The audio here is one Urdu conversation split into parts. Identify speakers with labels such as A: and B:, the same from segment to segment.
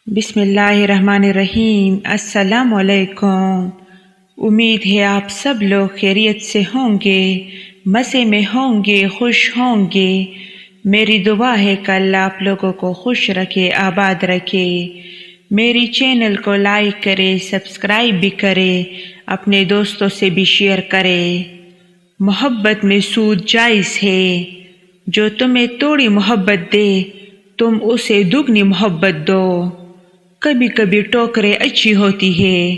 A: بسم اللہ الرحمن الرحیم۔ السلام علیکم۔ امید ہے آپ سب لوگ خیریت سے ہوں گے، مزے میں ہوں گے، خوش ہوں گے۔ میری دعا ہے کہ اللہ آپ لوگوں کو خوش رکھے، آباد رکھے۔ میری چینل کو لائک کرے، سبسکرائب بھی کرے، اپنے دوستوں سے بھی شیئر کرے۔ محبت میں سود جائز ہے۔ جو تمہیں تھوڑی محبت دے تم اسے دگنی محبت دو۔ کبھی کبھی ٹوکریں اچھی ہوتی ہے،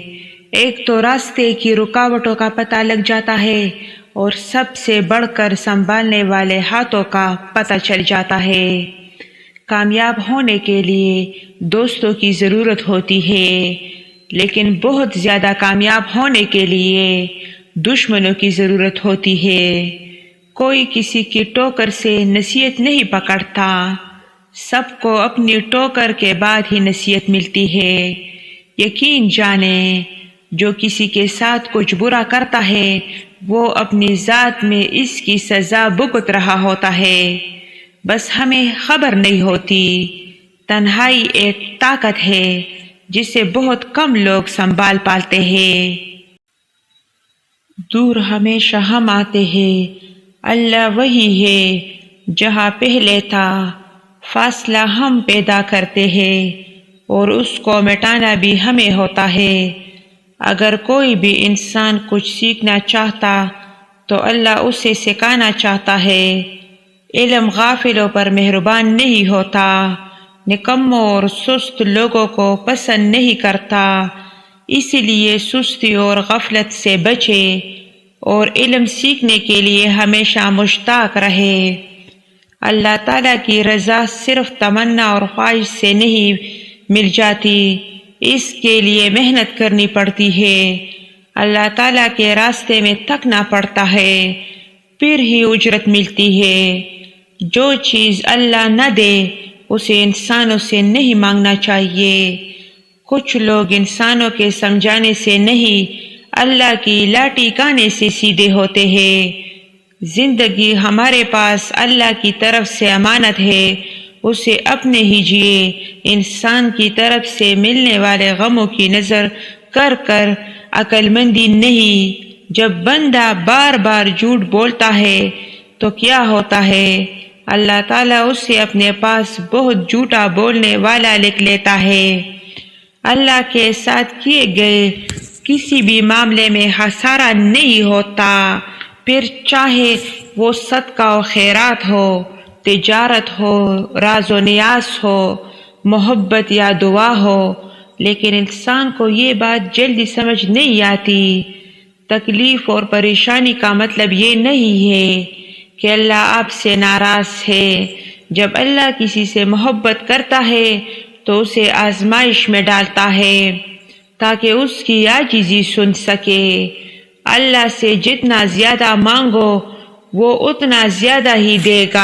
A: ایک تو راستے کی رکاوٹوں کا پتہ لگ جاتا ہے اور سب سے بڑھ کر سنبھالنے والے ہاتھوں کا پتہ چل جاتا ہے۔ کامیاب ہونے کے لیے دوستوں کی ضرورت ہوتی ہے، لیکن بہت زیادہ کامیاب ہونے کے لیے دشمنوں کی ضرورت ہوتی ہے۔ کوئی کسی کی ٹوکر سے نصیحت نہیں پکڑتا، سب کو اپنی ٹوکر کے بعد ہی نصیحت ملتی ہے۔ یقین جانیں، جو کسی کے ساتھ کچھ برا کرتا ہے وہ اپنی ذات میں اس کی سزا بھگت رہا ہوتا ہے، بس ہمیں خبر نہیں ہوتی۔ تنہائی ایک طاقت ہے جسے بہت کم لوگ سنبھال پاتے ہیں۔ دور ہمیشہ ہم آتے ہیں، اللہ وہی ہے جہاں پہلے تھا۔ فاصلہ ہم پیدا کرتے ہیں اور اس کو مٹانا بھی ہمیں ہوتا ہے۔ اگر کوئی بھی انسان کچھ سیکھنا چاہتا تو اللہ اسے سکھانا چاہتا ہے۔ علم غافلوں پر مہربان نہیں ہوتا، نکموں اور سست لوگوں کو پسند نہیں کرتا۔ اس لیے سستی اور غفلت سے بچے اور علم سیکھنے کے لیے ہمیشہ مشتاق رہے۔ اللہ تعالیٰ کی رضا صرف تمنا اور خواہش سے نہیں مل جاتی، اس کے لیے محنت کرنی پڑتی ہے۔ اللہ تعالیٰ کے راستے میں تھکنا پڑتا ہے، پھر ہی اجرت ملتی ہے۔ جو چیز اللہ نہ دے اسے انسانوں سے نہیں مانگنا چاہیے۔ کچھ لوگ انسانوں کے سمجھانے سے نہیں، اللہ کی لاٹھی کانے سے سیدھے ہوتے ہیں۔ زندگی ہمارے پاس اللہ کی طرف سے امانت ہے، اسے اپنے ہی جیے۔ انسان کی طرف سے ملنے والے غموں کی نظر کر عقل مندی نہیں۔ جب بندہ بار بار جھوٹ بولتا ہے تو کیا ہوتا ہے؟ اللہ تعالیٰ اسے اپنے پاس بہت جھوٹا بولنے والا لکھ لیتا ہے۔ اللہ کے ساتھ کیے گئے کسی بھی معاملے میں خسارہ نہیں ہوتا، پھر چاہے وہ صدقہ و خیرات ہو، تجارت ہو، راز و نیاز ہو، محبت یا دعا ہو۔ لیکن انسان کو یہ بات جلدی سمجھ نہیں آتی۔ تکلیف اور پریشانی کا مطلب یہ نہیں ہے کہ اللہ آپ سے ناراض ہے۔ جب اللہ کسی سے محبت کرتا ہے تو اسے آزمائش میں ڈالتا ہے تاکہ اس کی عاجزی سن سکے۔ اللہ سے جتنا زیادہ مانگو وہ اتنا زیادہ ہی دے گا۔